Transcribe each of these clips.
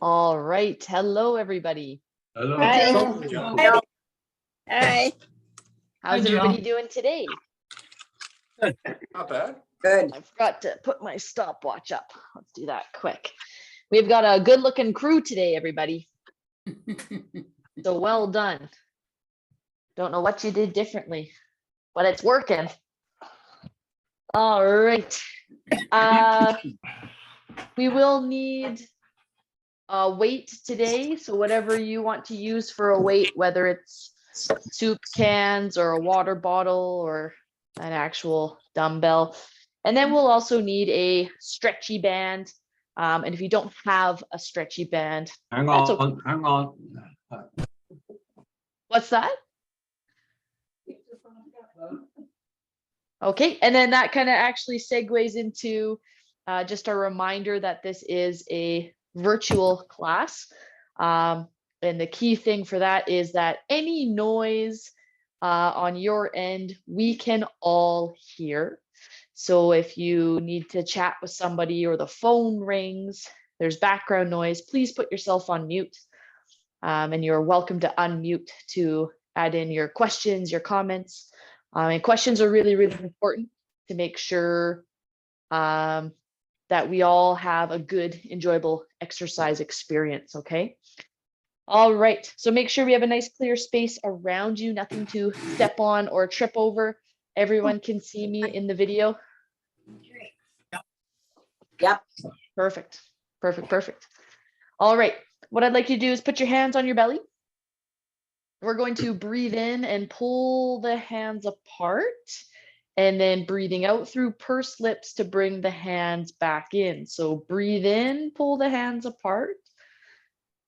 All right. Hello, everybody. Hello. Hi. Hi. How's everybody doing today? Not bad. Good. I forgot to put my stopwatch up. Let's do that quick. We've got a good looking crew today, everybody. So well done. Don't know what you did differently, but it's working. All right. We will need a weight today. So whatever you want to use for a weight, whether it's soup cans or a water bottle or an actual dumbbell. And then we'll also need a stretchy band. And if you don't have a stretchy band, Hang that's on, okay. hang on. What's that? Okay, and then that kind of actually segues into just a reminder that this is a virtual class. And the key thing for that is that any noise on your end, we can all hear. So if you need to chat with somebody or the phone rings, there's background noise, please put yourself on mute. And you're welcome to unmute to add in your questions, your comments. And questions are really, really important to make sure that we all have a good, enjoyable exercise experience, okay? All right, so make sure we have a nice clear space around you, nothing to step on or trip over. Everyone can see me in the video. Yep. Perfect, perfect, perfect. All right, what I'd like you to do is put your hands on your belly. We're going to breathe in and pull the hands apart, and then breathing out through pursed lips to bring the hands back in. So breathe in, pull the hands apart.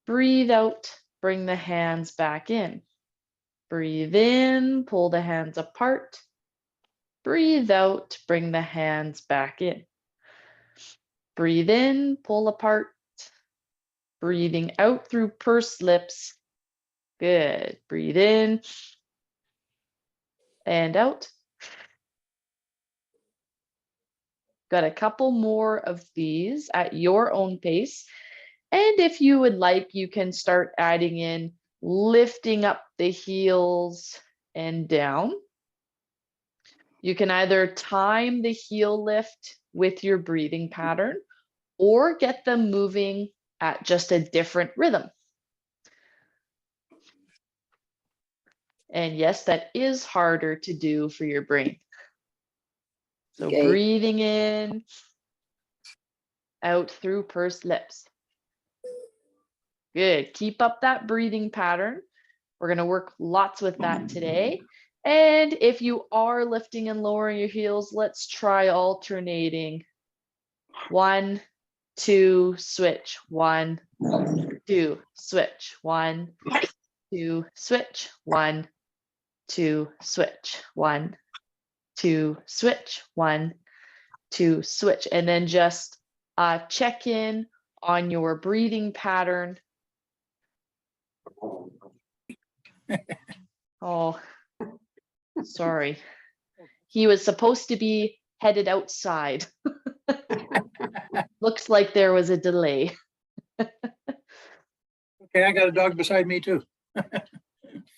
Breathe out, bring the hands back in. Breathe in, pull the hands apart. Breathe out, bring the hands back in. Breathe in, pull apart. Breathing out through pursed lips. Good. Breathe in and out. Got a couple more of these at your own pace. And if you would like, you can start adding in lifting up the heels and down. You can either time the heel lift with your breathing pattern or get them moving at just a different rhythm. And yes, that is harder to do for your brain. So Okay. breathing in, out through pursed lips. Good. Keep up that breathing pattern. We're going to work lots with that today. And if you are lifting and lowering your heels, let's try alternating. 1, 2, switch. 1, 2, switch. 1, 2, switch. 1, 2, switch. 1, 2, switch. 1, 2, switch. And then just check in on your breathing pattern. Oh, sorry. He was supposed to be headed outside. Looks like there was a delay. Okay, I got a dog beside me too.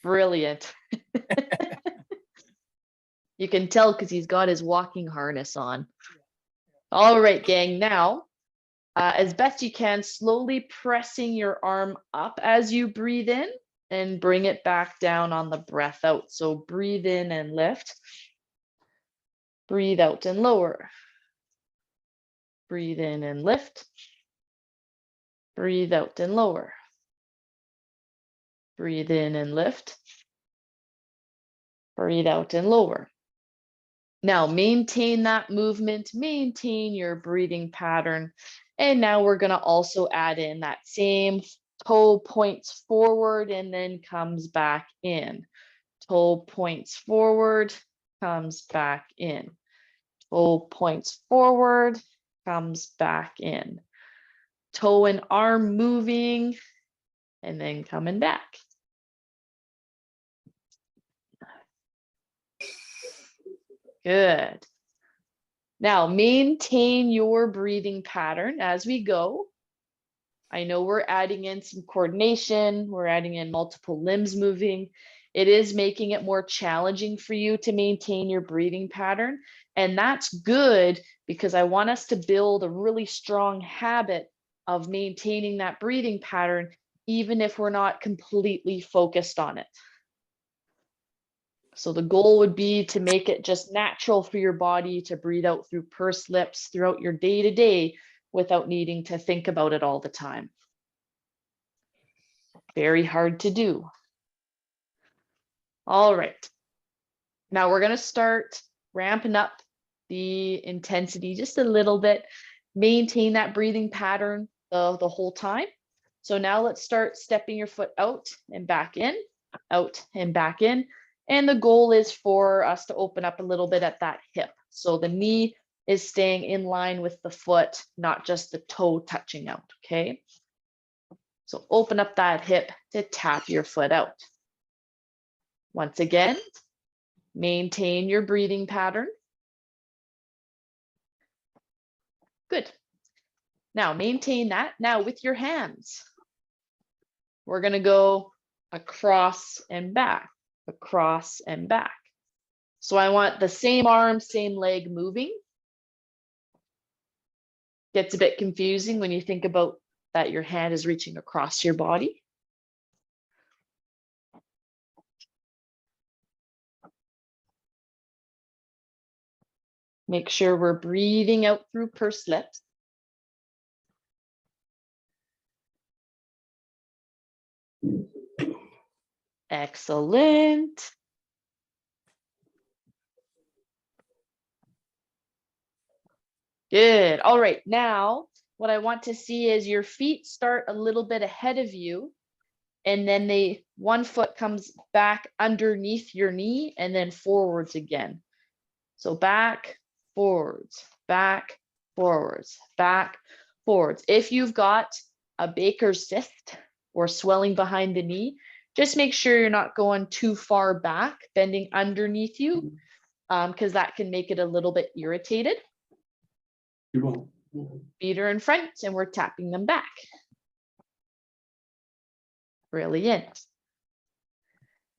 Brilliant. You can tell because he's got his walking harness on. All right, gang. Now, as best you can, slowly pressing your arm up as you breathe in and bring it back down on the breath out. So breathe in and lift. Breathe out and lower. Breathe in and lift. Breathe out and lower. Breathe in and lift. Breathe out and lower. Now maintain that movement, maintain your breathing pattern. And now we're going to also add in that same toe points forward and then comes back in. Toe points forward, comes back in. Toe points forward, comes back in. Toe and arm moving and then coming back. Good. Now maintain your breathing pattern as we go. I know we're adding in some coordination, we're adding in multiple limbs moving. It is making it more challenging for you to maintain your breathing pattern. And that's good because I want us to build a really strong habit of maintaining that breathing pattern, even if we're not completely focused on it. So the goal would be to make it just natural for your body to breathe out through pursed lips throughout your day-to-day without needing to think about it all the time. Very hard to do. All right. Now we're going to start ramping up the intensity just a little bit. Maintain that breathing pattern the whole time. So now let's start stepping your foot out and back in, out and back in. And the goal is for us to open up a little bit at that hip. So the knee is staying in line with the foot, not just the toe touching out, okay? So open up that hip to tap your foot out. Once again, maintain your breathing pattern. Good. Now maintain that. Now with your hands, we're going to go across and back, across and back. So I want the same arm, same leg moving. Gets a bit confusing when you think about that your hand is reaching across your body. Make sure we're breathing out through pursed lips. Excellent. Good. All right. Now, what I want to see is your feet start a little bit ahead of you, and then one foot comes back underneath your knee and then forwards again. So back, forwards, back, forwards, back, forwards. If you've got a Baker's cyst or swelling behind the knee, just make sure you're not going too far back, bending underneath you, because that can make it a little bit irritated. Feet are in front and we're tapping them back. Brilliant.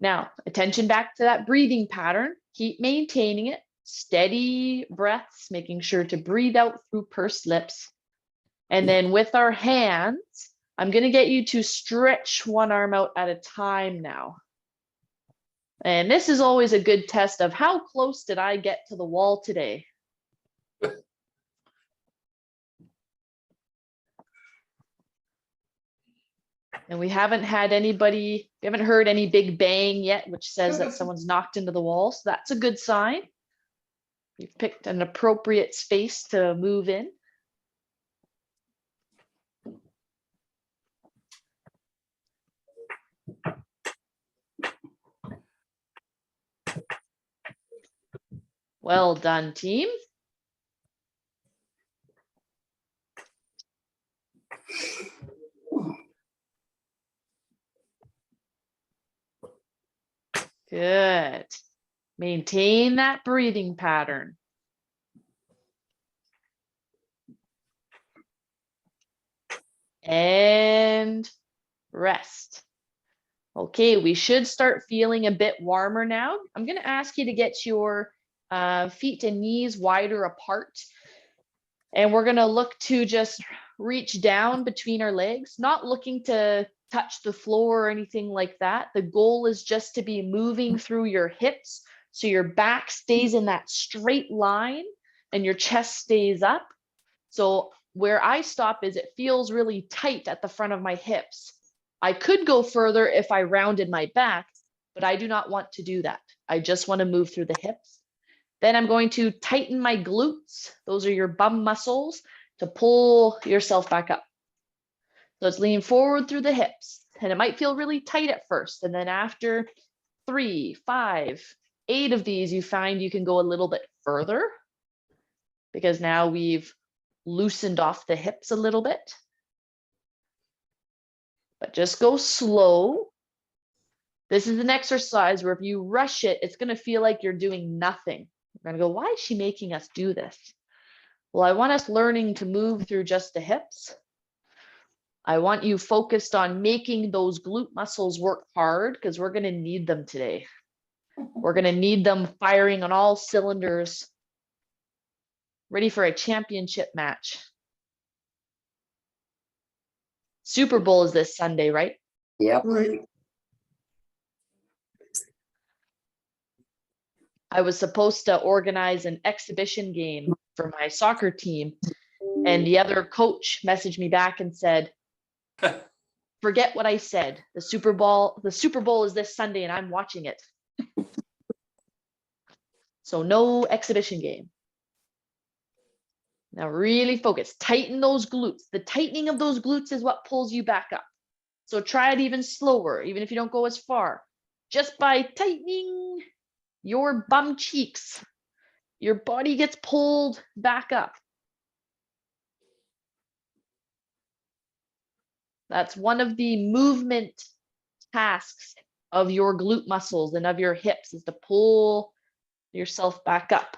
Now, attention back to that breathing pattern. Keep maintaining it. Steady breaths, making sure to breathe out through pursed lips. And then with our hands, I'm going to get you to stretch one arm out at a time now. And this is always a good test of how close did I get to the wall today? And we haven't heard any big bang yet, which says that someone's knocked into the wall. So that's a good sign. You've picked an appropriate space to move in. Well done, team. Good. Maintain that breathing pattern. And rest. Okay, we should start feeling a bit warmer now. I'm going to ask you to get your feet and knees wider apart. And we're going to look to just reach down between our legs, not looking to touch the floor or anything like that. The goal is just to be moving through your hips so your back stays in that straight line and your chest stays up. So where I stop is it feels really tight at the front of my hips. I could go further if I rounded my back, but I do not want to do that. I just want to move through the hips. Then I'm going to tighten my glutes. Those are your bum muscles to pull yourself back up. So let's lean forward through the hips. And it might feel really tight at first. And then after 3, 5, 8 of these, you find you can go a little bit further because now we've loosened off the hips a little bit. But just go slow. This is an exercise where if you rush it, it's going to feel like you're doing nothing. You're going to go, why is she making us do this? Well, I want us learning to move through just the hips. I want you focused on making those glute muscles work hard because we're going to need them today. We're going to need them firing on all cylinders, ready for a championship match. Super Bowl is this Sunday, right? Yep. I was supposed to organize an exhibition game for my soccer team, and the other coach messaged me back and said, forget what I said. The Super Bowl is this Sunday and I'm watching it. So no exhibition game. Now really focus, tighten those glutes. The tightening of those glutes is what pulls you back up. So try it even slower, even if you don't go as far. Just by tightening your bum cheeks, your body gets pulled back up. That's one of the movement tasks of your glute muscles and of your hips, is to pull yourself back up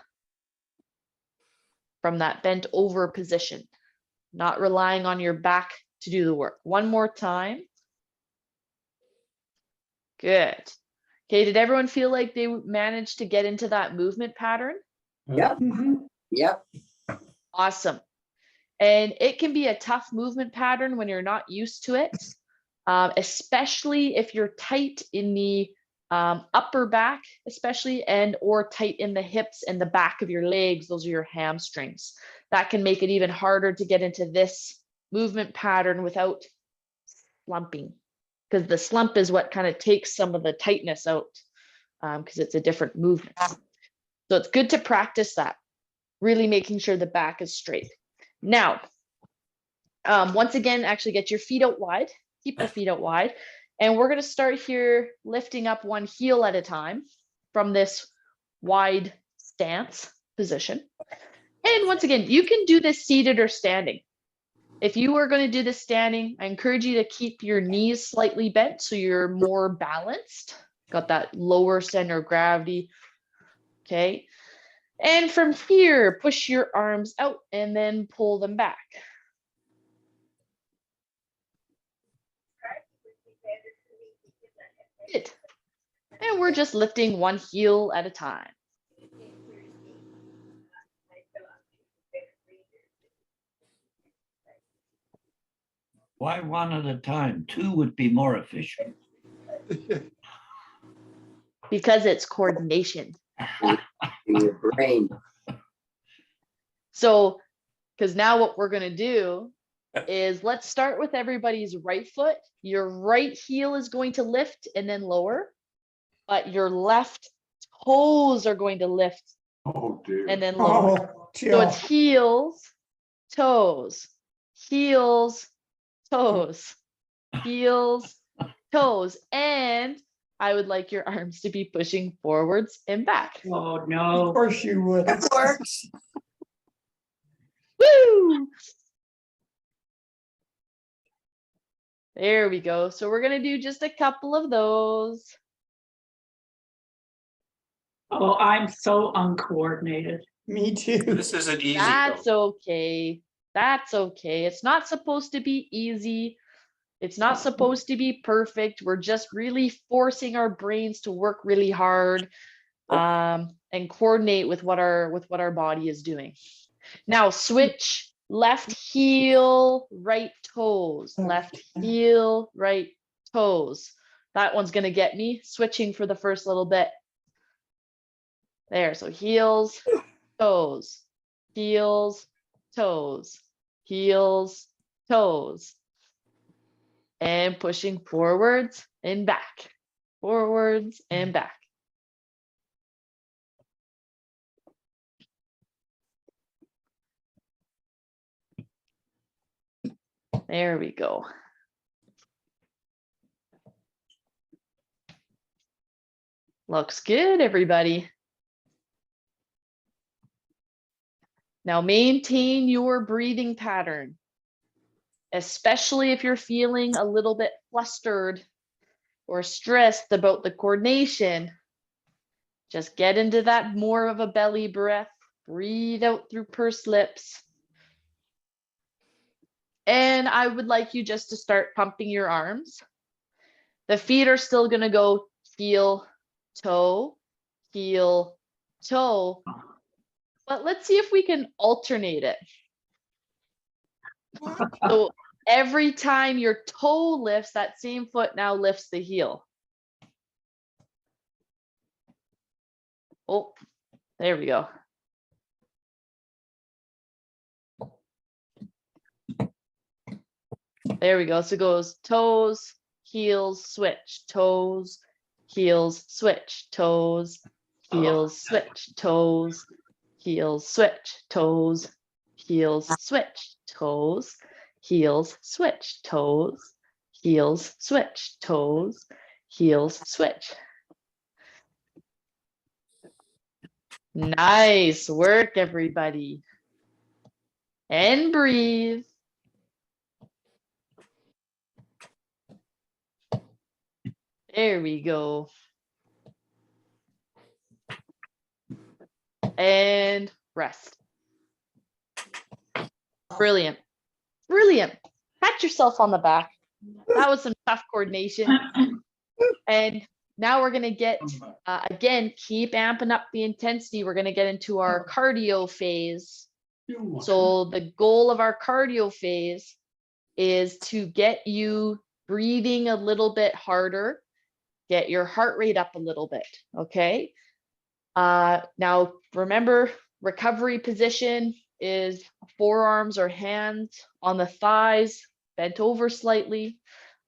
from that bent over position, not relying on your back to do the work. One more time. Good. Okay, did everyone feel like they managed to get into that movement pattern? Yep. Yep. Awesome. And it can be a tough movement pattern when you're not used to it, especially if you're tight in the upper back, especially, and or tight in the hips and the back of your legs. Those are your hamstrings. That can make it even harder to get into this movement pattern without slumping, because the slump is what kind of takes some of the tightness out, because it's a different movement. So it's good to practice that, really making sure the back is straight. Now, once again, actually get your feet out wide, keep the feet out wide. And we're going to start here lifting up one heel at a time from this wide stance position. And once again, you can do this seated or standing. If you are going to do this standing, I encourage you to keep your knees slightly bent so you're more balanced. Got that lower center of gravity. Okay. And from here, push your arms out and then pull them back. Good. And we're just lifting one heel at a time. Why one at a time? Two would be more efficient. Because it's coordination. In your brain. So, because now what we're going to do is let's start with everybody's right foot. Your right heel is going to lift and then lower, but your left toes are going to lift Oh, dear. and then lower. So it's heels, toes, heels, toes, heels, toes. And I would like your arms to be pushing forwards and back. Oh, no. Of course you would. That works. Woo! There we go. So we're going to do just a couple of those. Oh, I'm so uncoordinated. Me too. This isn't easy, That's though. okay. That's okay. It's not supposed to be easy. It's not supposed to be perfect. We're just really forcing our brains to work really hard, and coordinate with what our body is doing. Now switch left heel, right toes, left heel, right toes. That one's going to get me switching for the first little bit. There, so heels, toes, heels, toes, heels, toes. And pushing forwards and back, forwards and back. There we go. Looks good, everybody. Now maintain your breathing pattern, especially if you're feeling a little bit flustered or stressed about the coordination. Just get into that more of a belly breath. Breathe out through pursed lips. And I would like you just to start pumping your arms. The feet are still going to go heel, toe, heel, toe. But let's see if we can alternate it. So every time your toe lifts, that same foot now lifts the heel. Oh, there we go. There we go. So it goes toes, heels, switch, toes, heels, switch, toes, heels, switch, toes, heels, switch, toes, heels, switch, toes, heels, switch, toes, heels, switch, toes, heels, switch. Nice work, everybody. And breathe. There we go. And rest. Brilliant. Brilliant. Pat yourself on the back. That was some tough coordination. And now we're going to get, again, keep amping up the intensity. We're going to get into our cardio phase. So the goal of our cardio phase is to get you breathing a little bit harder, get your heart rate up a little bit, okay? Now, remember, recovery position is forearms or hands on the thighs, bent over slightly.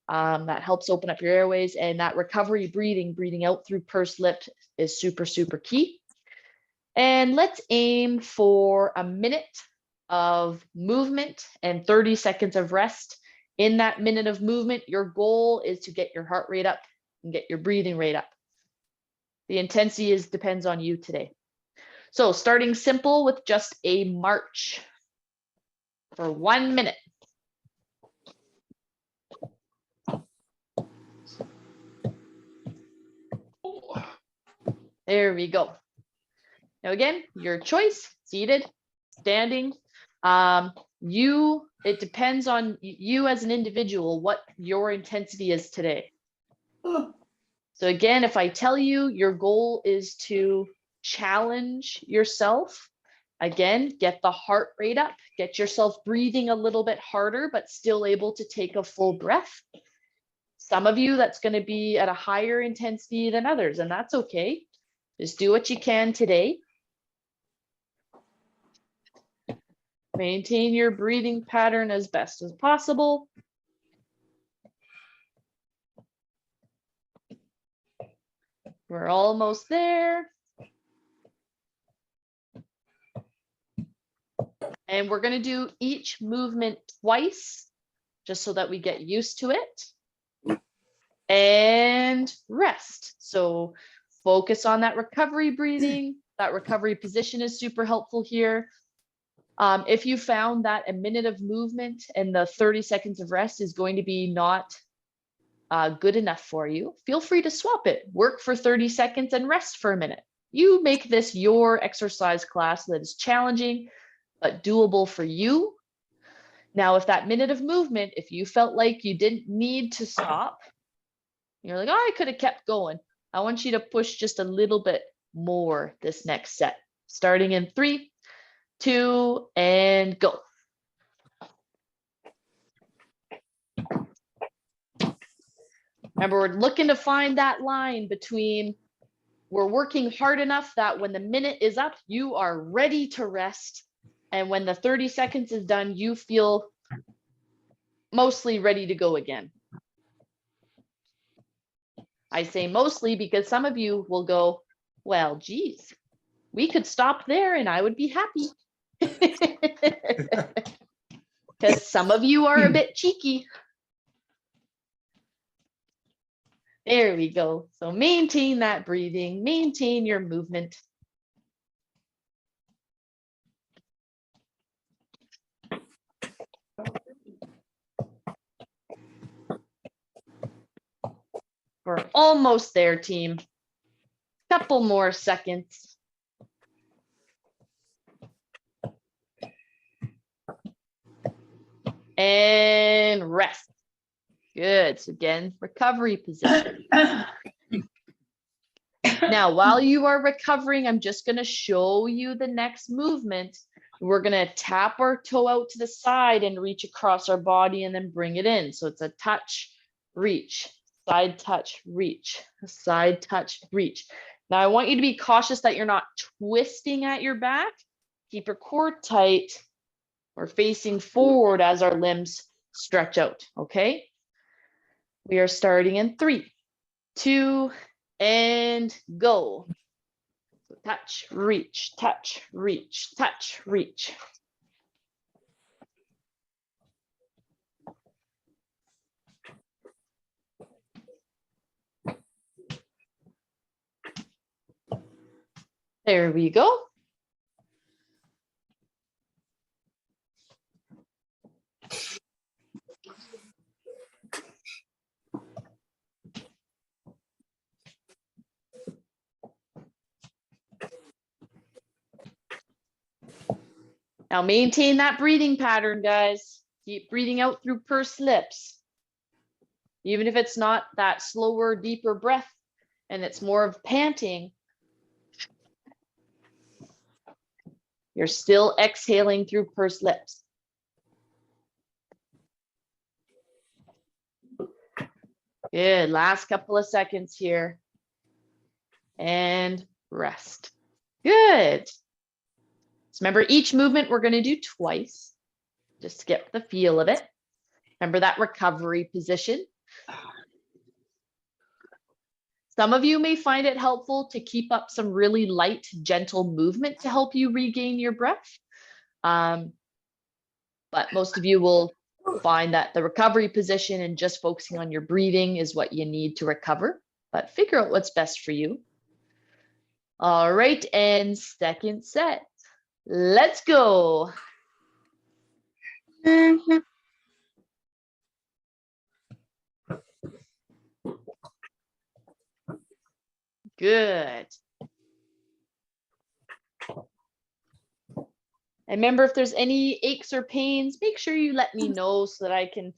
That helps open up your airways, and that recovery breathing out through pursed lips is super, super key. And let's aim for a minute of movement and 30 seconds of rest. In that minute of movement, your goal is to get your heart rate up and get your breathing rate up. The intensity depends on you today. So starting simple with just a march for 1 minute. There we go. Now again, your choice, seated, standing. It depends on you as an individual, what your intensity is today. So again, if I tell you your goal is to challenge yourself, again, get the heart rate up, get yourself breathing a little bit harder, but still able to take a full breath. Some of you, that's going to be at a higher intensity than others, and that's okay. Just do what you can today. Maintain your breathing pattern as best as possible. We're almost there. And we're going to do each movement twice, just so that we get used to it. And rest. So focus on that recovery breathing. That recovery position is super helpful here. If you found that a minute of movement and the 30 seconds of rest is going to be not good enough for you, feel free to swap it. Work for 30 seconds and rest for a minute. You make this your exercise class that is challenging, but doable for you. Now, if that minute of movement, if you felt like you didn't need to stop, you're like, oh, I could have kept going. I want you to push just a little bit more this next set, starting in 3, 2, and go. Remember, we're looking to find that line between we're working hard enough that when the minute is up, you are ready to rest. And when the 30 seconds is done, you feel mostly ready to go again. I say mostly because some of you will go, well, geez, we could stop there and I would be happy. Because some of you are a bit cheeky. There we go. So maintain that breathing, maintain your movement. We're almost there, team. Couple more seconds. and rest. Good. So again, recovery position. Now, while you are recovering, I'm just going to show you the next movement. We're going to tap our toe out to the side and reach across our body and then bring it in. So it's a touch, reach, side touch, reach, side touch, reach. Now, I want you to be cautious that you're not twisting at your back. Keep your core tight. We're facing forward as our limbs stretch out, okay? We are starting in 3, 2, and go. Touch, reach, touch, reach, touch, reach. There we go. Now maintain that breathing pattern, guys. Keep breathing out through pursed lips. Even if it's not that slower, deeper breath and it's more of panting, you're still exhaling through pursed lips. Good. Last couple of seconds here. And rest. Good. So remember, each movement we're going to do twice, just to get the feel of it. Remember that recovery position. Some of you may find it helpful to keep up some really light, gentle movement to help you regain your breath. But most of you will find that the recovery position and just focusing on your breathing is what you need to recover. But figure out what's best for you. All right, and second set. Let's go. Good. And remember, if there's any aches or pains, make sure you let me know so that I can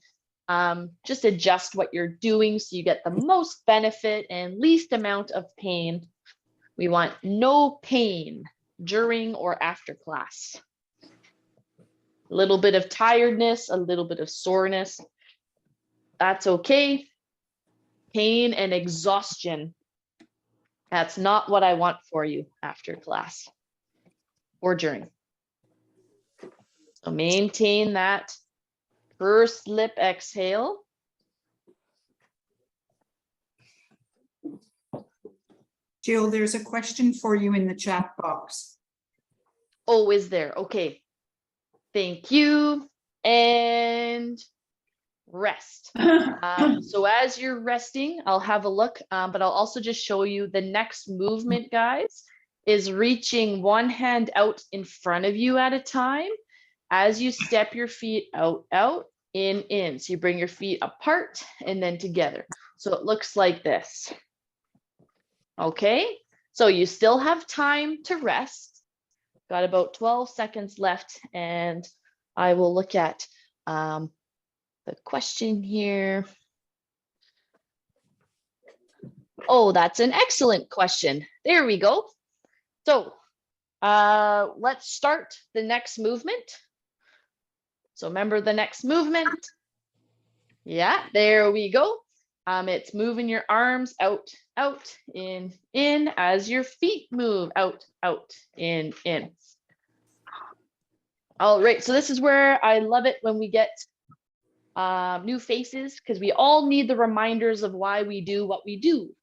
just adjust what you're doing so you get the most benefit and least amount of pain. We want no pain during or after class. A little bit of tiredness, a little bit of soreness. That's okay. Pain and exhaustion. That's not what I want for you after class or during. So maintain that pursed lip exhale. Jill, there's a question for you in the chat box. Oh, is there? Okay. Thank you. And rest. So as you're resting, I'll have a look, but I'll also just show you the next movement, guys, is reaching one hand out in front of you at a time as you step your feet out, in. So you bring your feet apart and then together. So it looks like this. Okay, so you still have time to rest. Got about 12 seconds left, and I will look at the question here. Oh, that's an excellent question. There we go. So let's start the next movement. So remember the next movement. Yeah, there we go. It's moving your arms out, in, as your feet move out, in. All right, so this is where I love it when we get new faces, because we all need the reminders of why we do what we do.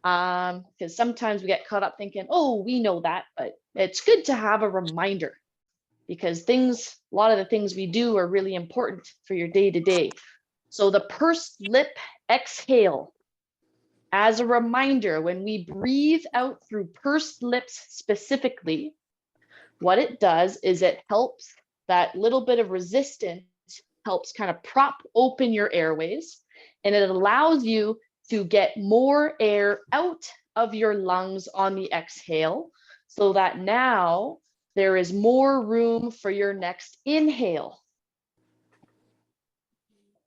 Because sometimes we get caught up thinking, oh, we know that, but it's good to have a reminder, because a lot of the things we do are really important for your day-to-day. So the pursed lip exhale, as a reminder, when we breathe out through pursed lips specifically, what it does is it helps that little bit of resistance, helps kind of prop open your airways, and it allows you to get more air out of your lungs on the exhale, so that now there is more room for your next inhale.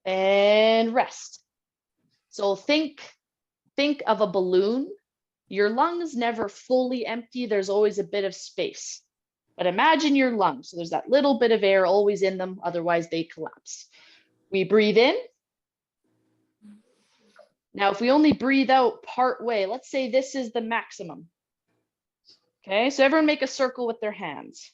and rest. So think of a balloon. Your lungs never fully empty. There's always a bit of space. But imagine your lungs. So there's that little bit of air always in them, otherwise they collapse. We breathe in. Now, if we only breathe out part way, let's say this is the maximum. Okay, so everyone make a circle with their hands.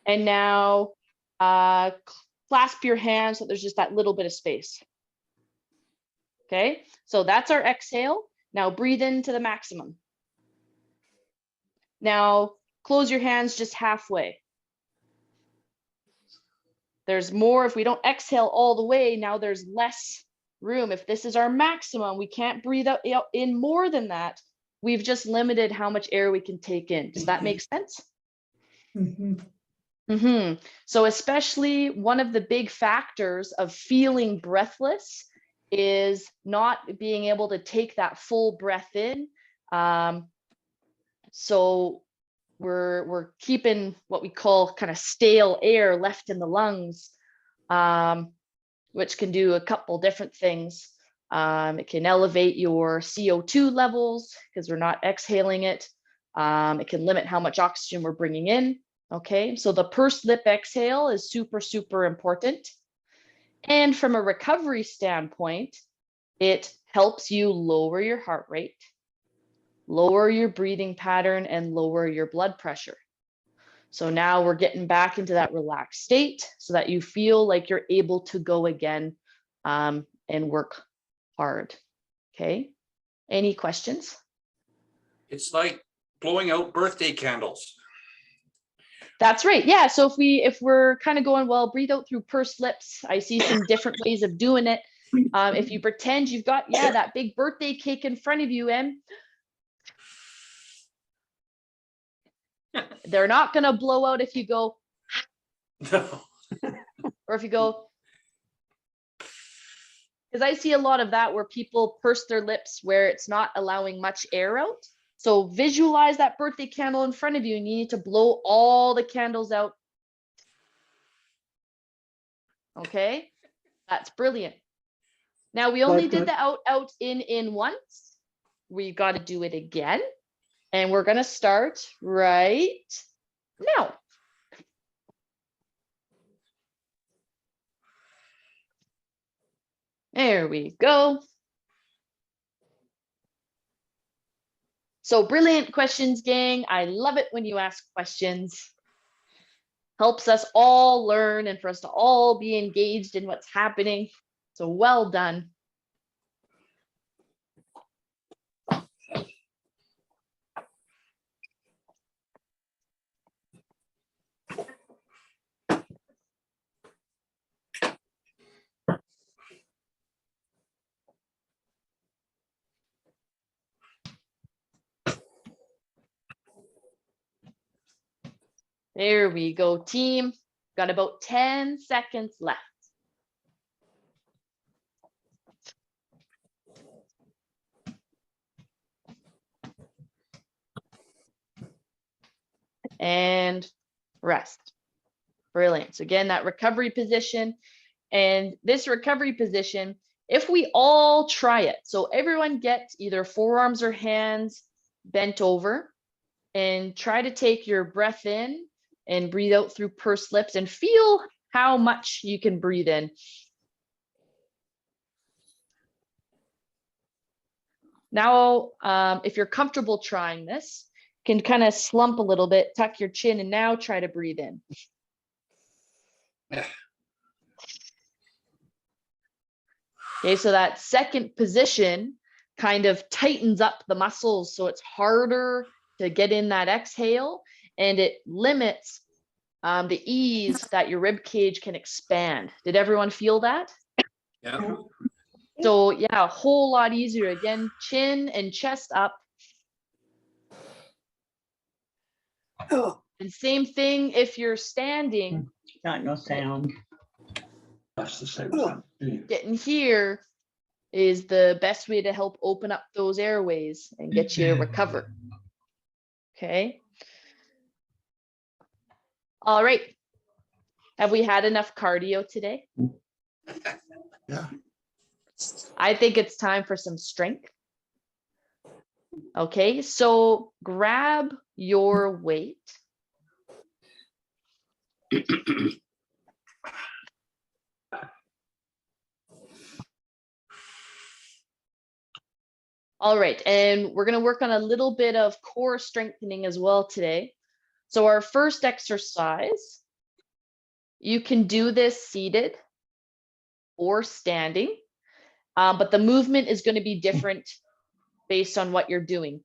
And now clasp your hands so there's just that little bit of space. Okay, so that's our exhale. Now breathe into the maximum. Now close your hands just halfway. There's more. If we don't exhale all the way, now there's less room. If this is our maximum, we can't breathe out in more than that. We've just limited how much air we can take in. Does that make sense? So especially one of the big factors of feeling breathless is not being able to take that full breath in. So we're keeping what we call kind of stale air left in the lungs, which can do a couple different things. It can elevate your CO2 levels because we're not exhaling it. It can limit how much oxygen we're bringing in. Okay, so the pursed lip exhale is super, super important. And from a recovery standpoint, it helps you lower your heart rate, lower your breathing pattern, and lower your blood pressure. So now we're getting back into that relaxed state so that you feel like you're able to go again and work hard. Okay, any questions? It's like blowing out birthday candles. That's right. Yeah. So if we're kind of going, well, breathe out through pursed lips. I see some different ways of doing it. If you pretend you've got, that big birthday cake in front of you, Em, they're not going to blow out if you go, No. or if you go, because I see a lot of that where people purse their lips where it's not allowing much air out. So visualize that birthday candle in front of you and you need to blow all the candles out. Okay, that's brilliant. Now we only did the out, in once. We got to do it again. And we're going to start right now. There we go. So brilliant questions, gang. I love it when you ask questions. Helps us all learn and for us to all be engaged in what's happening. So well done. There we go, team. Got about 10 seconds left. And rest. Brilliant. So again, that recovery position. And this recovery position, if we all try it, so everyone get either forearms or hands bent over and try to take your breath in and breathe out through pursed lips and feel how much you can breathe in. Now, if you're comfortable trying this, you can kind of slump a little bit, tuck your chin, and now try to breathe in. Okay, so that second position kind of tightens up the muscles, so it's harder to get in that exhale, and it limits the ease that your rib cage can expand. Did everyone feel that? Yeah. So yeah, a whole lot easier. Again, chin and chest up. And same thing if you're standing. Got no sound. That's the same thing. Getting here is the best way to help open up those airways and get you to recover. Okay. All right. Have we had enough cardio today? Yeah. I think it's time for some strength. Okay, so grab your weight. All right, and we're going to work on a little bit of core strengthening as well today. So our first exercise, you can do this seated or standing, but the movement is going to be different based on what you're doing.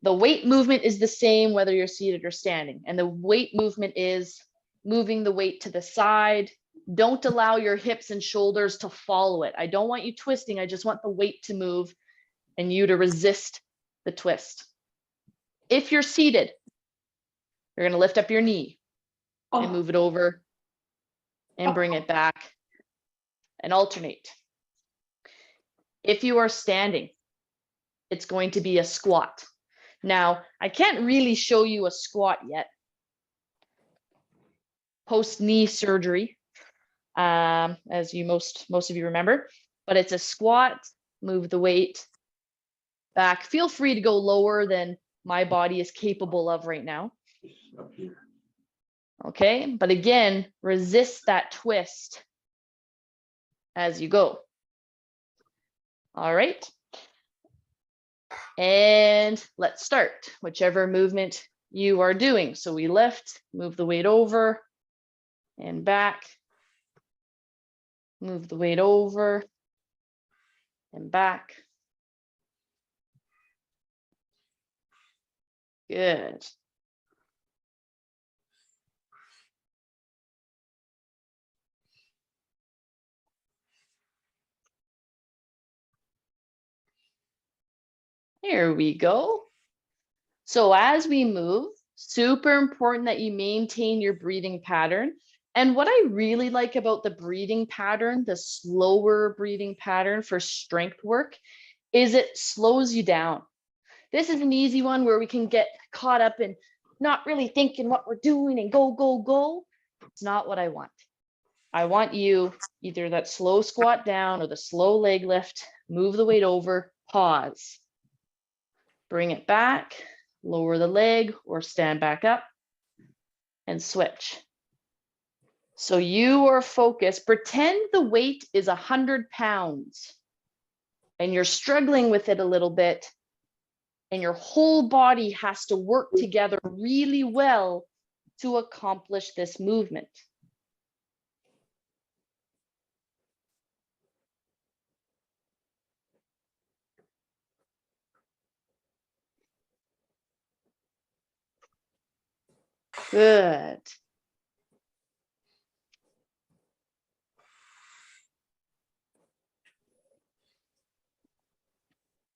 The weight movement is the same whether you're seated or standing, and the weight movement is moving the weight to the side. Don't allow your hips and shoulders to follow it. I don't want you twisting. I just want the weight to move and you to resist the twist. If you're seated, you're going to lift up your knee and move it over and bring it back and alternate. If you are standing, it's going to be a squat. Now, I can't really show you a squat yet. Post-knee surgery, as you most of you remember, but it's a squat. Move the weight back. Feel free to go lower than my body is capable of right now. Okay, but again, resist that twist as you go. All right. And let's start whichever movement you are doing. So we lift, move the weight over and back, move the weight over and back. Good. Here we go. So as we move, super important that you maintain your breathing pattern. And what I really like about the breathing pattern, the slower breathing pattern for strength work, is it slows you down. This is an easy one where we can get caught up in not really thinking what we're doing and go, go, go. It's not what I want. I want you either that slow squat down or the slow leg lift, move the weight over, pause. Bring it back, lower the leg or stand back up and switch. So you are focused. Pretend the weight is 100 pounds and you're struggling with it a little bit and your whole body has to work together really well to accomplish this movement. Good.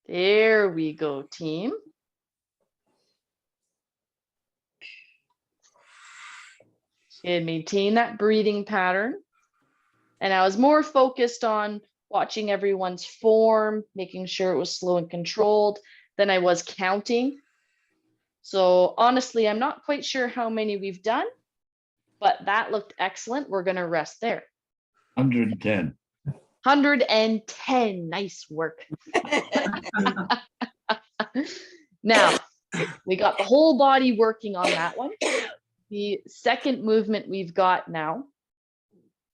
There we go, team. And maintain that breathing pattern. And I was more focused on watching everyone's form, making sure it was slow and controlled than I was counting. So honestly, I'm not quite sure how many we've done, but that looked excellent. We're going to rest there. 110. 110. Nice work. Now, we got the whole body working on that one. The second movement we've got now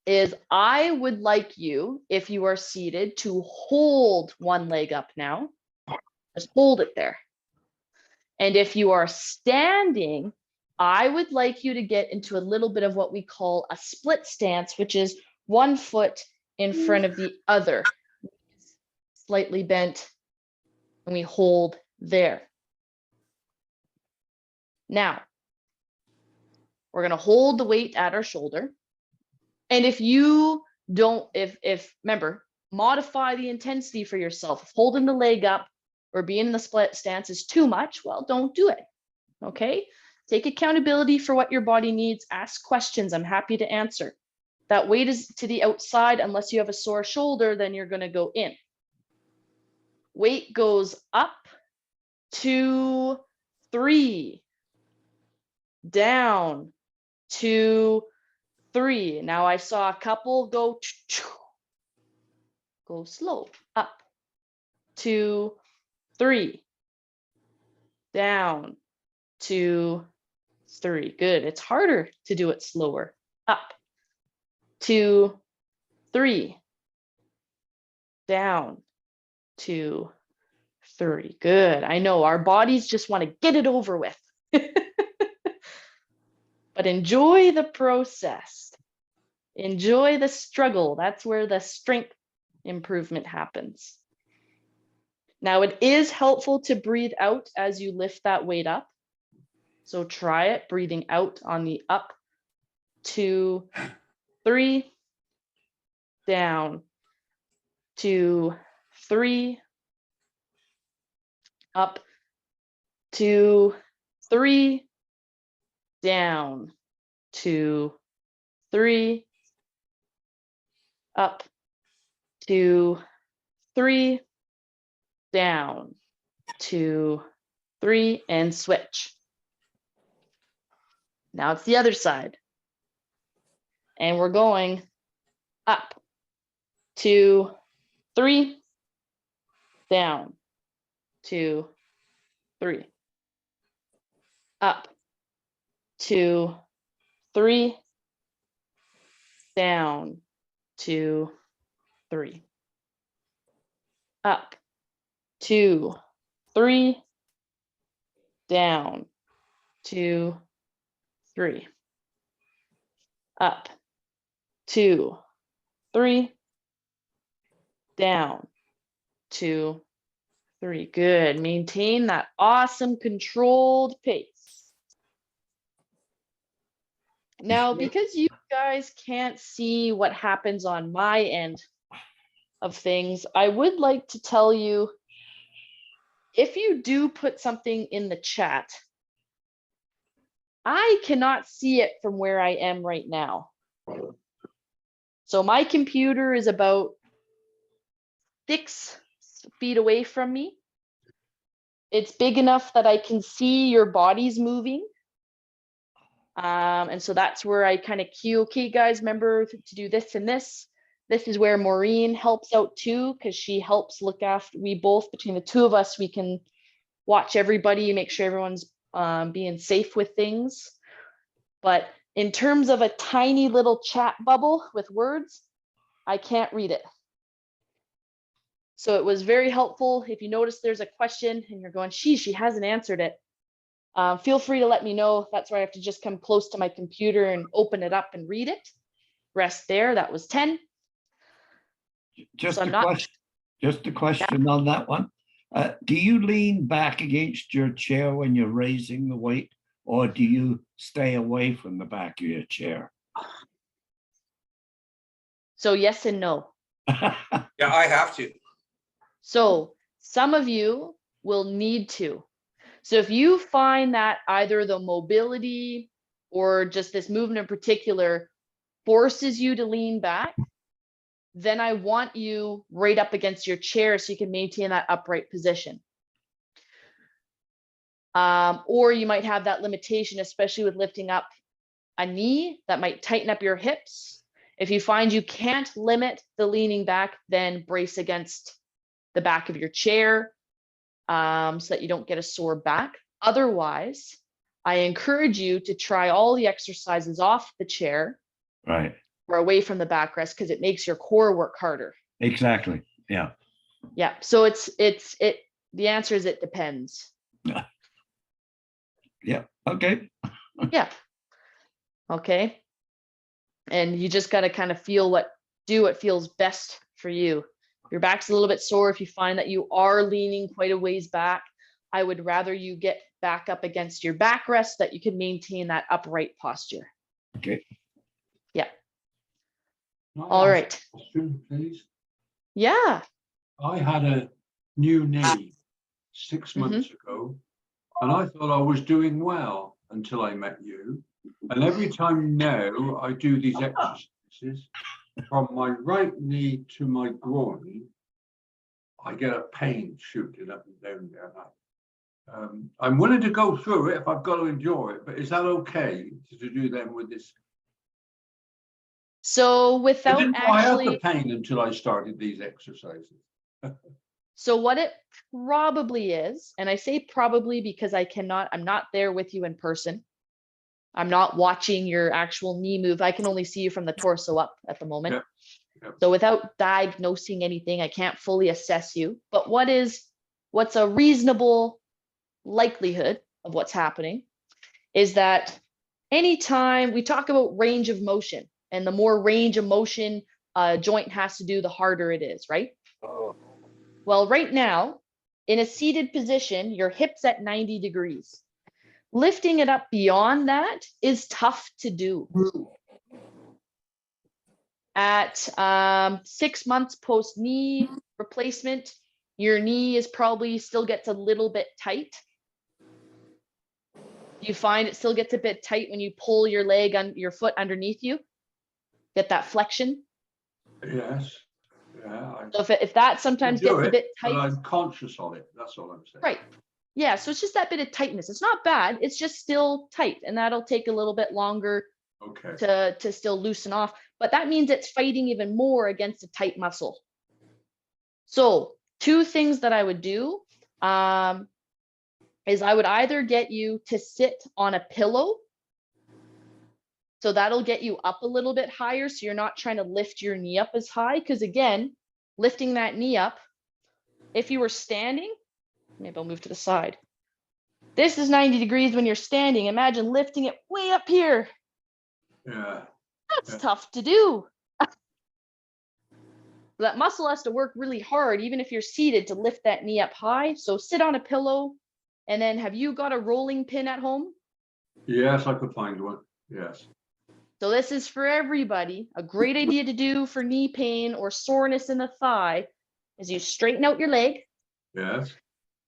is I would like you, if you are seated, to hold one leg up now. Just hold it there. And if you are standing, I would like you to get into a little bit of what we call a split stance, which is one foot in front of the other, slightly bent, and we hold there. Now, we're going to hold the weight at our shoulder. And if you don't, remember, modify the intensity for yourself. If holding the leg up or being in the split stance is too much, well, don't do it. Okay? Take accountability for what your body needs. Ask questions. I'm happy to answer. That weight is to the outside. Unless you have a sore shoulder, then you're going to go in. Weight goes up, 2, 3, down, 2, 3. Now I saw a couple go go slow. Up, 2, 3. Down, 2, 3. Good. It's harder to do it slower. Up, 2, 3. Down, 2, 3. Good. I know our bodies just want to get it over with. But enjoy the process. Enjoy the struggle. That's where the strength improvement happens. Now, it is helpful to breathe out as you lift that weight up. So try it, breathing out on the up, 2, 3, down, 2, 3, up, 2, 3, down, 2, 3, up, 2, 3, down, 2, 3, and switch. Now it's the other side. And we're going up, 2, 3, down, 2, 3, up, 2, 3, down, 2, 3, up, 2, 3, down, 2, 3, up, 2, 3, down, 2, 3. Good. Maintain that awesome controlled pace. Now, because you guys can't see what happens on my end of things, I would like to tell you, if you do put something in the chat, I cannot see it from where I am right now. So my computer is about 6 feet away from me. It's big enough that I can see your bodies moving. And so that's where I kind of cue, okay, guys, remember to do this and this. This is where Maureen helps out too, because she helps look after, we both, between the two of us, we can watch everybody, make sure everyone's being safe with things. But in terms of a tiny little chat bubble with words, I can't read it. So it was very helpful. If you notice there's a question and you're going, she hasn't answered it. Feel free to let me know. That's where I have to just come close to my computer and open it up and read it. Rest there. That was 10. Just So a question on that one. Do you lean back against your chair when you're raising the weight, or do you stay away from the back of your chair? So yes and no. Yeah, I have to. So some of you will need to. So if you find that either the mobility or just this movement in particular forces you to lean back, then I want you right up against your chair so you can maintain that upright position. Or you might have that limitation, especially with lifting up a knee, that might tighten up your hips. If you find you can't limit the leaning back, then brace against the back of your chair so that you don't get a sore back. Otherwise, I encourage you to try all the exercises off the chair, Right. or away from the backrest, because it makes your core work harder. Exactly. Yeah. Yeah. So the answer is it depends. Yeah. Okay. Yeah. Okay. And you just got to kind of feel what feels best for you. Your back's a little bit sore. If you find that you are leaning quite a ways back, I would rather you get back up against your backrest so that you can maintain that upright posture. Okay. Yeah. Can I All ask right. a question, please? Yeah. I had a new knee 6 months ago, and I thought I was doing well until I met you. And every time now I do these exercises, from my right knee to my groin, I get a pain shooting up and down there. I'm willing to go through it if I've got to endure it, but is that okay to do them with this So I without didn't know I had the actually, pain until I started these exercises. so what it probably is, and I say probably because I'm not there with you in person. I'm not watching your actual knee move. I can only see you from the torso up at the moment. Yeah, yeah. So without diagnosing anything, I can't fully assess you. But what's a reasonable likelihood of what's happening is that anytime we talk about range of motion, and the more range of motion a joint has to do, the harder it is, right? Oh, Well, right now, in a seated position, your hip's at 90 degrees. Lifting it up beyond that is tough to do. At 6 months post knee replacement, your knee is probably still gets a little bit tight. You find it still gets a bit tight when you pull your leg on your foot underneath you. Get that flexion. Yes. Yeah. So if that sometimes do gets a it, bit but tight, I'm conscious of it. That's all I'm saying. right? Yeah, so it's just that bit of tightness. It's not bad. It's just still tight, and that'll take a little bit longer Okay. to still loosen off. But that means it's fighting even more against a tight muscle. So 2 things that I would do is I would either get you to sit on a pillow. So that'll get you up a little bit higher. So you're not trying to lift your knee up as high. Because again, lifting that knee up, if you were standing, maybe I'll move to the side. This is 90 degrees when you're standing. Imagine lifting it way up here. Yeah. That's Yeah. tough to do. That muscle has to work really hard, even if you're seated, to lift that knee up high. So sit on a pillow. And then have you got a rolling pin at home? Yes, I could find one. Yes. So this is for everybody. A great idea to do for knee pain or soreness in the thigh is you straighten out your leg, Yes.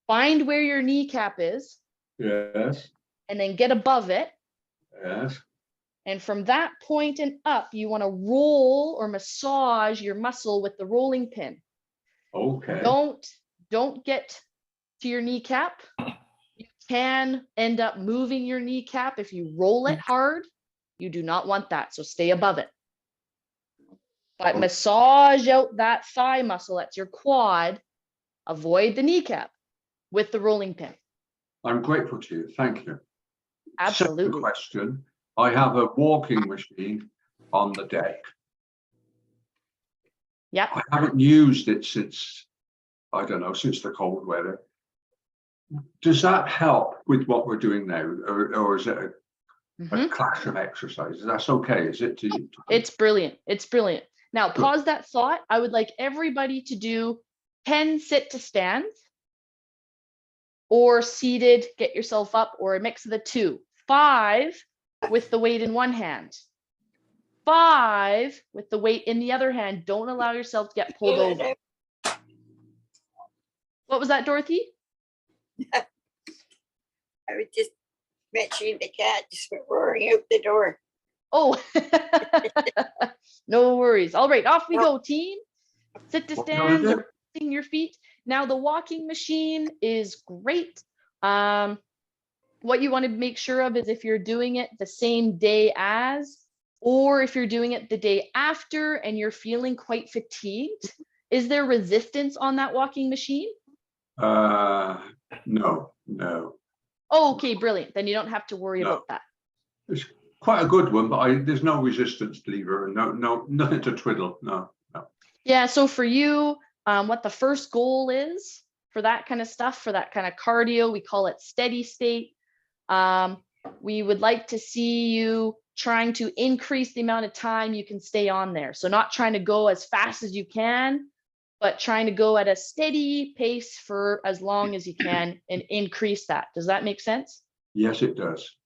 find where your kneecap is, Yes. and then get above it. Yes. And from that point and up, you want to roll or massage your muscle with the rolling pin. Okay. Don't get to your kneecap. You can end up moving your kneecap if you roll it hard. You do not want that, so stay above it. But massage out that thigh muscle, that's your quad. Avoid the kneecap with the rolling pin. I'm grateful to you. Thank you. Absolutely. Second question. I have a walking machine on the deck. Yep. I haven't used it since, I don't know, since the cold weather. Does that help with what we're doing now? Or is it a clash of exercises? That's okay, is it? It's brilliant. It's brilliant. Now, pause that thought. I would like everybody to do 10 sit to stands, or seated, get yourself up, or a mix of the 2. 5 with the weight in one hand. 5 with the weight in the other hand. Don't allow yourself to get pulled over. What was that, Dorothy? I was just mentioning the cat just went roaring out the door. Oh, no worries. All right, off we go, team. Sit to stands or pressing your feet. Now, the walking machine is great. What you want to make sure of is if you're doing it the same day as, or if you're doing it the day after and you're feeling quite fatigued. Is there resistance on that walking machine? No. Oh, okay, brilliant. Then you don't have to worry about that. It's quite a good one, but there's no resistance lever and no, nothing to twiddle. No. Yeah, so for you, what the first goal is for that kind of stuff, for that kind of cardio, we call it steady state. We would like to see you trying to increase the amount of time you can stay on there. So not trying to go as fast as you can, but trying to go at a steady pace for as long as you can and increase that. Does that make sense? Yes, it does.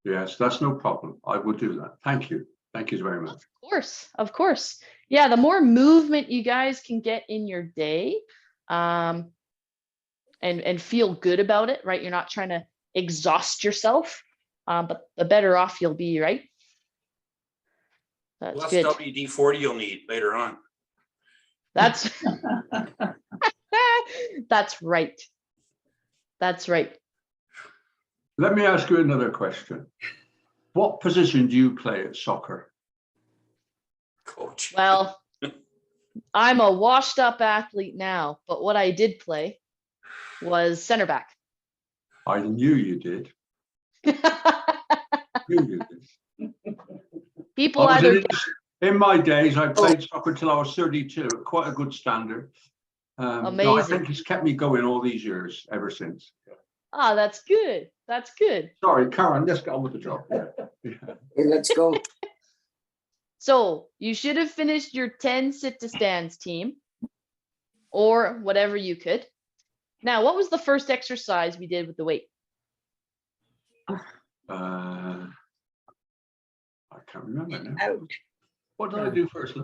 Yes, that's no problem. I will do that. Thank you. Thank you very much. Of course. Yeah, the more movement you guys can get in your day, and feel good about it, right? You're not trying to exhaust yourself, but the better off you'll be, right? That's Less good. WD-40 you'll need later on. That's that's right. That's right. Let me ask you another question. What position do you play at soccer? Coach. Well, I'm a washed up athlete now, but what I did play was center back. I knew you did. Knew you did. People I was either in my days, I played soccer till I was 32, at quite a good standard. No, I Amazing. think it's kept me going all these years ever since. Oh, that's good. That's good. Sorry, Karen, let's get on with the job. Yeah. Hey, let's go. So you should have finished your 10 sit to stands team or whatever you could. Now, what was the first exercise we did with the weight? I can't remember now. Out. What did I do first?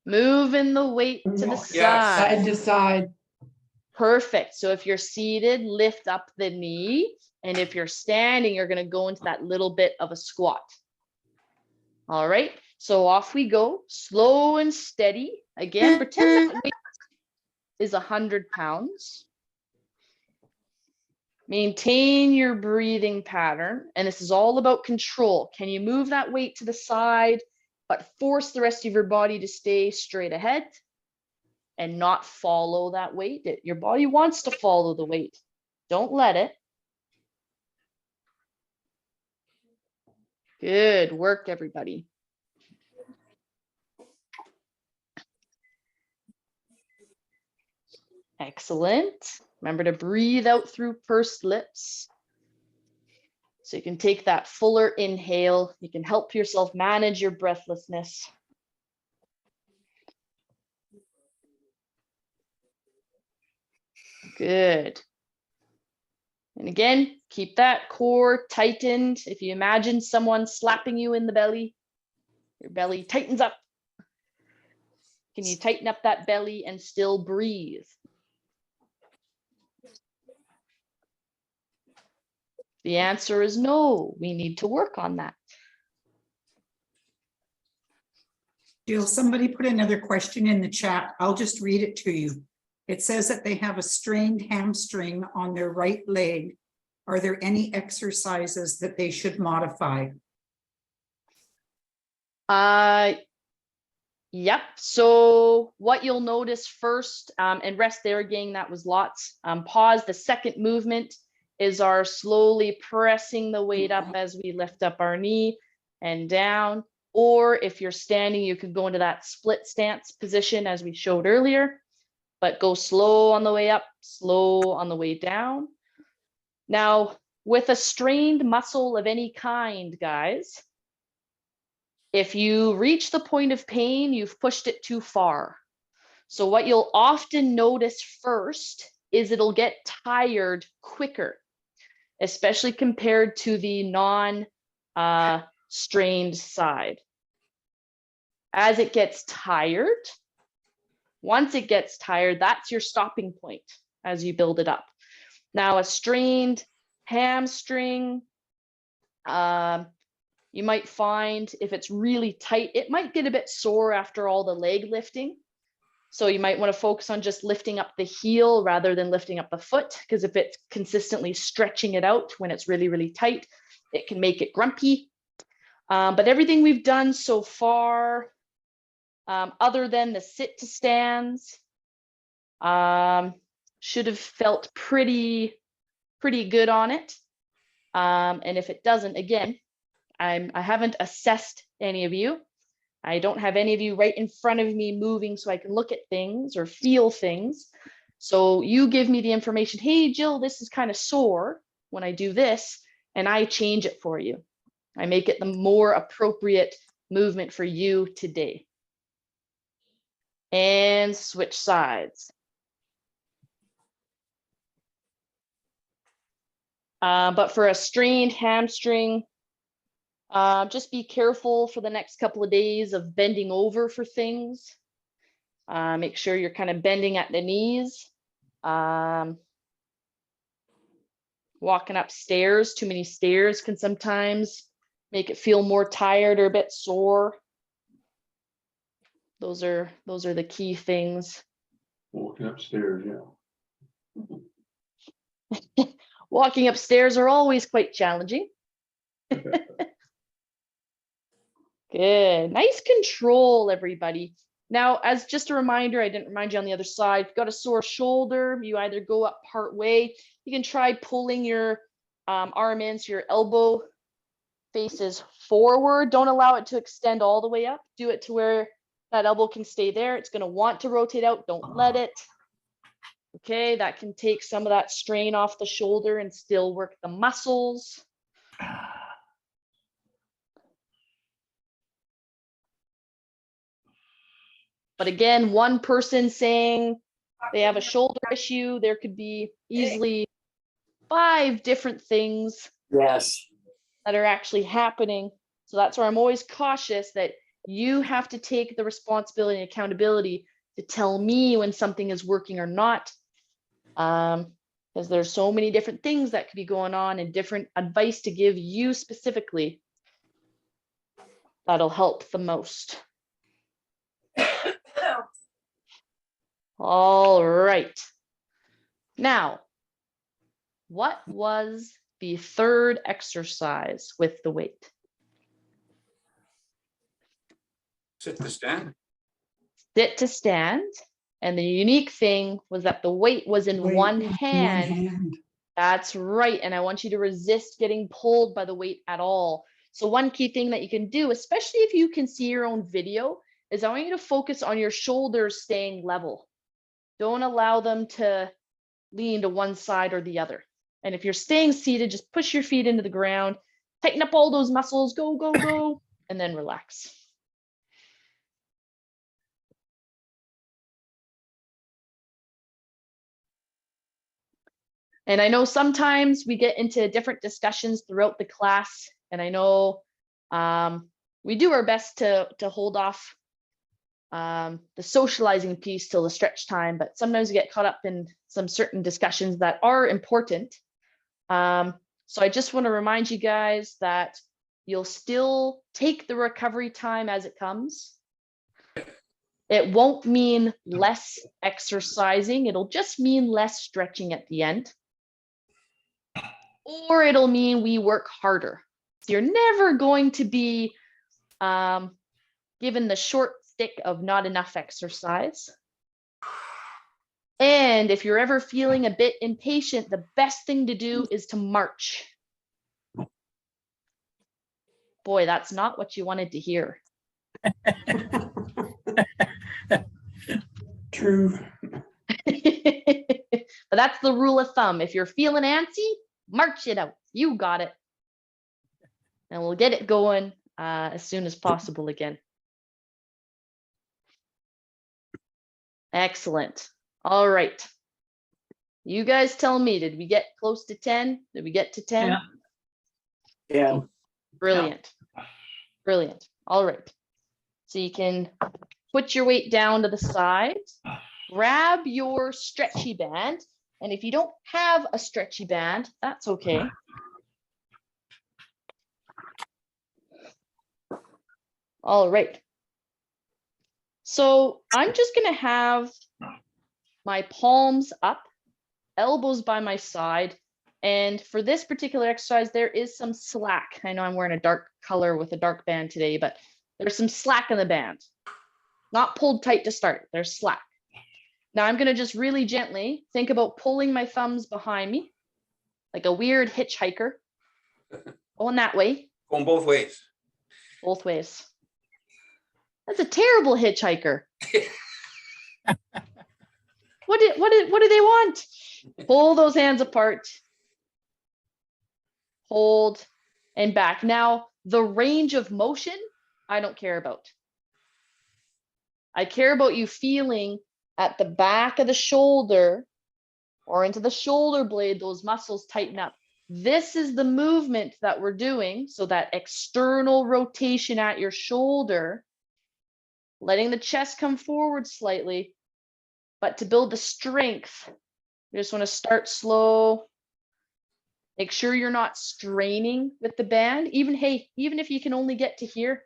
Moving the weight to the Yes. side. to side. Perfect. So if you're seated, lift up the knee. And if you're standing, you're going to go into that little bit of a squat. All right. So off we go, slow and steady. Again, pretend that weight is 100 pounds. Maintain your breathing pattern. And this is all about control. Can you move that weight to the side, but force the rest of your body to stay straight ahead and not follow that weight? Your body wants to follow the weight. Don't let it. Good work, everybody. Excellent. Remember to breathe out through pursed lips. So you can take that fuller inhale. You can help yourself manage your breathlessness. Good. And again, keep that core tightened. If you imagine someone slapping you in the belly, your belly tightens up. Can you tighten up that belly and still breathe? The answer is no. We need to work on that. Jill, somebody put another question in the chat. I'll just read it to you. It says that they have a strained hamstring on their right leg. Are there any exercises that they should modify? Yep. So what you'll notice first, and rest there again, that was lots. Pause. The second movement is our slowly pressing the weight up as we lift up our knee and down. Or if you're standing, you could go into that split stance position as we showed earlier, but go slow on the way up, slow on the way down. Now, with a strained muscle of any kind, guys, if you reach the point of pain, you've pushed it too far. So what you'll often notice first is it'll get tired quicker, especially compared to the non-strained side. As it gets tired, once it gets tired, that's your stopping point as you build it up. Now, a strained hamstring, you might find if it's really tight, it might get a bit sore after all the leg lifting. So you might want to focus on just lifting up the heel rather than lifting up the foot, because if it's consistently stretching it out when it's really, really tight, it can make it grumpy. But everything we've done so far, other than the sit to stands, should have felt pretty good on it. And if it doesn't, again, I haven't assessed any of you. I don't have any of you right in front of me moving so I can look at things or feel things. So you give me the information, hey, Jill, this is kind of sore when I do this, and I change it for you. I make it the more appropriate movement for you today. And switch sides. But for a strained hamstring, just be careful for the next couple of days of bending over for things. Make sure you're kind of bending at the knees. Walking upstairs, too many stairs can sometimes make it feel more tired or a bit sore. Those are the key things. Walking upstairs, yeah. Walking upstairs are always quite challenging. Good. Nice control, everybody. Now, as just a reminder, I didn't remind you on the other side, if you've got a sore shoulder, you either go up part way, you can try pulling your arm in so your elbow faces forward. Don't allow it to extend all the way up. Do it to where that elbow can stay there. It's going to want to rotate out. Don't let it. Okay, that can take some of that strain off the shoulder and still work the muscles. But again, one person saying they have a shoulder issue, there could be easily 5 different things Yes. that are actually happening. So that's where I'm always cautious that you have to take the responsibility and accountability to tell me when something is working or not. Because there's so many different things that could be going on and different advice to give you specifically that'll help the most. All right. Now, what was the third exercise with the weight? Sit to stand. Sit to stand. And the unique thing was that the weight was in one hand. That's right. And I want you to resist getting pulled by the weight at all. So one key thing that you can do, especially if you can see your own video, is I want you to focus on your shoulders staying level. Don't allow them to lean to one side or the other. And if you're staying seated, just push your feet into the ground, tighten up all those muscles, go, go, go, and then relax. And I know sometimes we get into different discussions throughout the class, and I know we do our best to hold off the socializing piece till the stretch time, but sometimes we get caught up in some certain discussions that are important. So I just want to remind you guys that you'll still take the recovery time as it comes. It won't mean less exercising. It'll just mean less stretching at the end. Or it'll mean we work harder. So you're never going to be given the short stick of not enough exercise. And if you're ever feeling a bit impatient, the best thing to do is to march. Boy, that's not what you wanted to hear. True. But that's the rule of thumb. If you're feeling antsy, march it out. You got it. And we'll get it going as soon as possible again. Excellent. All right. You guys tell me, did we get close to 10? Did we get to 10? Yeah. Yeah. Brilliant. Brilliant. All right. So you can put your weight down to the side, grab your stretchy band. And if you don't have a stretchy band, that's okay. All right. So I'm just going to have my palms up, elbows by my side. And for this particular exercise, there is some slack. I know I'm wearing a dark color with a dark band today, but there's some slack in the band. Not pulled tight to start, there's slack. Now I'm gonna just really gently think about pulling my thumbs behind me, like a weird hitchhiker. Going that way. Going both ways. Both ways. That's a terrible hitchhiker. What do they want? Pull those hands apart. Hold and back. Now, the range of motion, I don't care about. I care about you feeling at the back of the shoulder or into the shoulder blade, those muscles tighten up. This is the movement that we're doing. So that external rotation at your shoulder, letting the chest come forward slightly, but to build the strength, you just want to start slow. Make sure you're not straining with the band. Even if you can only get to here,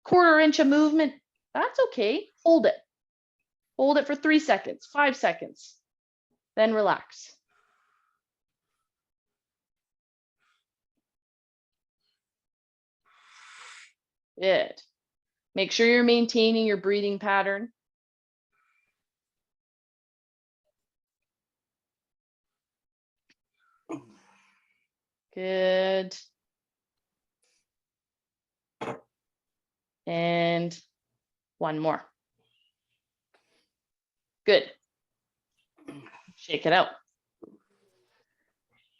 1/4 inch of movement, that's okay. Hold it. Hold it for 3 seconds, 5 seconds, then relax. Good. Make sure you're maintaining your breathing pattern. Good. And one more. Good. Shake it out.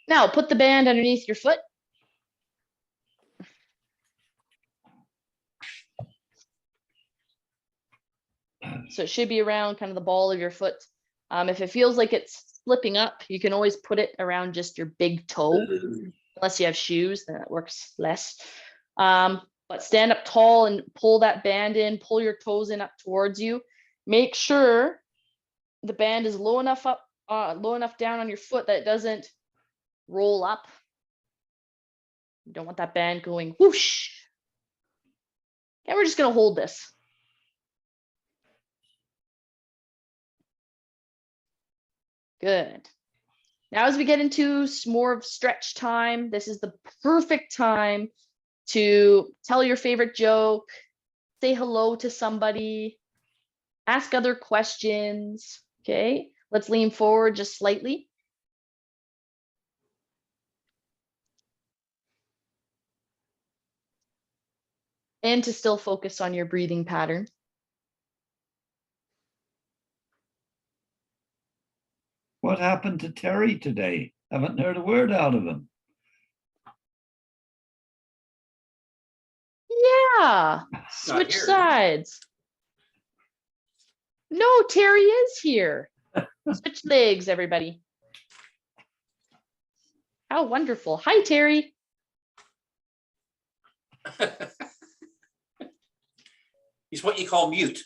Now put the band underneath your foot. So it should be around kind of the ball of your foot. If it feels like it's slipping up, you can always put it around just your big toe. Unless you have shoes, then it works less. But stand up tall and pull that band in, pull your toes in up towards you. Make sure the band is low enough up, low enough down on your foot that it doesn't roll up. You don't want that band going whoosh. And we're just gonna hold this. Good. Now, as we get into more of stretch time, this is the perfect time to tell your favorite joke, say hello to somebody, ask other questions. Okay, let's lean forward just slightly. And to still focus on your breathing pattern. What happened to Terry today? Haven't heard a word out of him. Yeah, switch here. sides. No, Terry is here. Switch legs, everybody. How wonderful. Hi, Terry. He's what you call mute.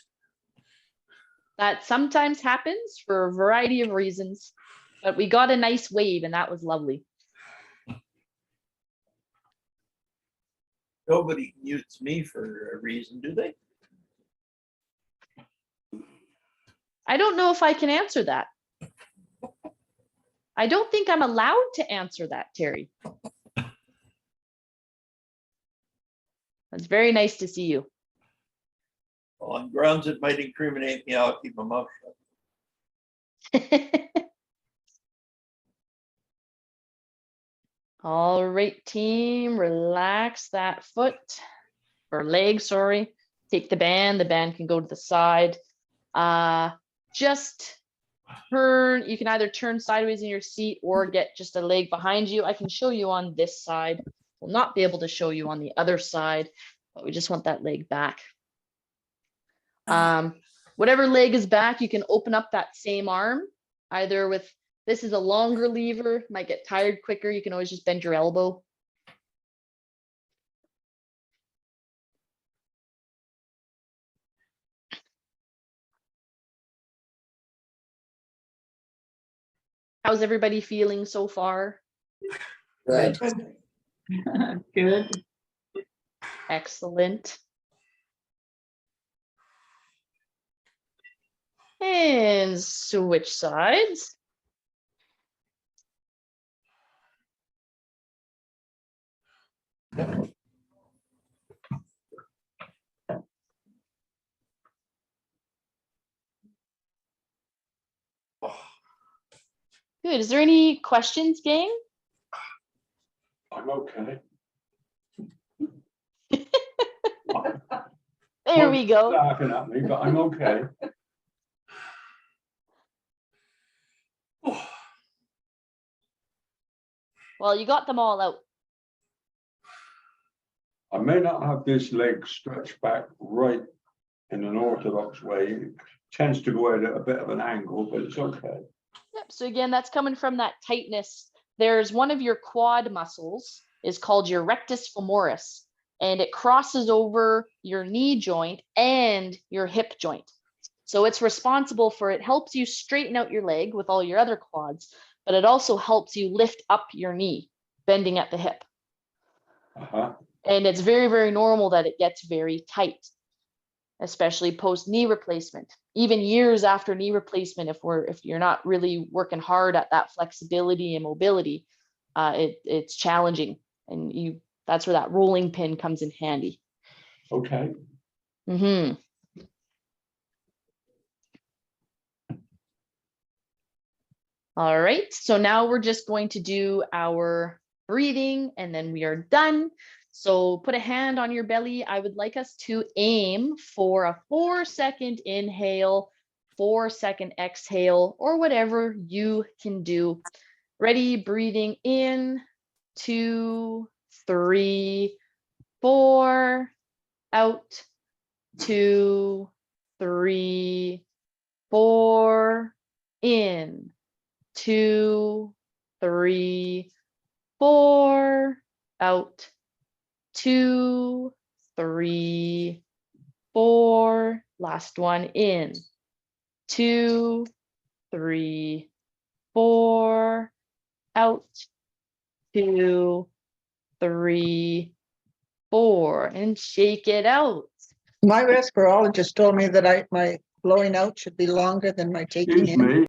That sometimes happens for a variety of reasons, but we got a nice wave and that was lovely. Nobody mutes me for a reason, do they? I don't know if I can answer that. I don't think I'm allowed to answer that, Terry. That's very nice to see you. Well, on grounds that might incriminate me, I'll keep my mouth shut. All right, team, relax that foot or leg, sorry. Take the band can go to the side. Just turn, you can either turn sideways in your seat or get just a leg behind you. I can show you on this side. We'll not be able to show you on the other side, but we just want that leg back. Whatever leg is back, you can open up that same arm, either with, this is a longer lever, might get tired quicker. You can always just bend your elbow. How's everybody feeling so far? Good. Good. Excellent. And switch sides. Good. Is there any questions, gang? I'm okay. There we go. Laughing at me, but I'm okay. Well, you got them all out. I may not have this leg stretched back right in an orthodox way. It tends to go out at a bit of an angle, but it's okay. Yep. So again, that's coming from that tightness. There's one of your quad muscles is called your rectus femoris, and it crosses over your knee joint and your hip joint. So it's responsible for, it helps you straighten out your leg with all your other quads, but it also helps you lift up your knee, bending at the hip. And it's very, very normal that it gets very tight, especially post knee replacement. Even years after knee replacement, if you're not really working hard at that flexibility and mobility, it's challenging, and that's where that rolling pin comes in handy. Okay. Mm-hmm. All right, so now we're just going to do our breathing and then we are done. So put a hand on your belly. I would like us to aim for a 4-second inhale, 4-second exhale, or whatever you can do. Ready, breathing in, 2, 3, 4, out, 2, 3, 4, in, 2, 3, 4, out, 2, 3, 4, last one in, 2, 3, 4, out, 2, 3, 4, and shake it out. My respirologist told me that my blowing out should be longer than my taking Excuse in. me.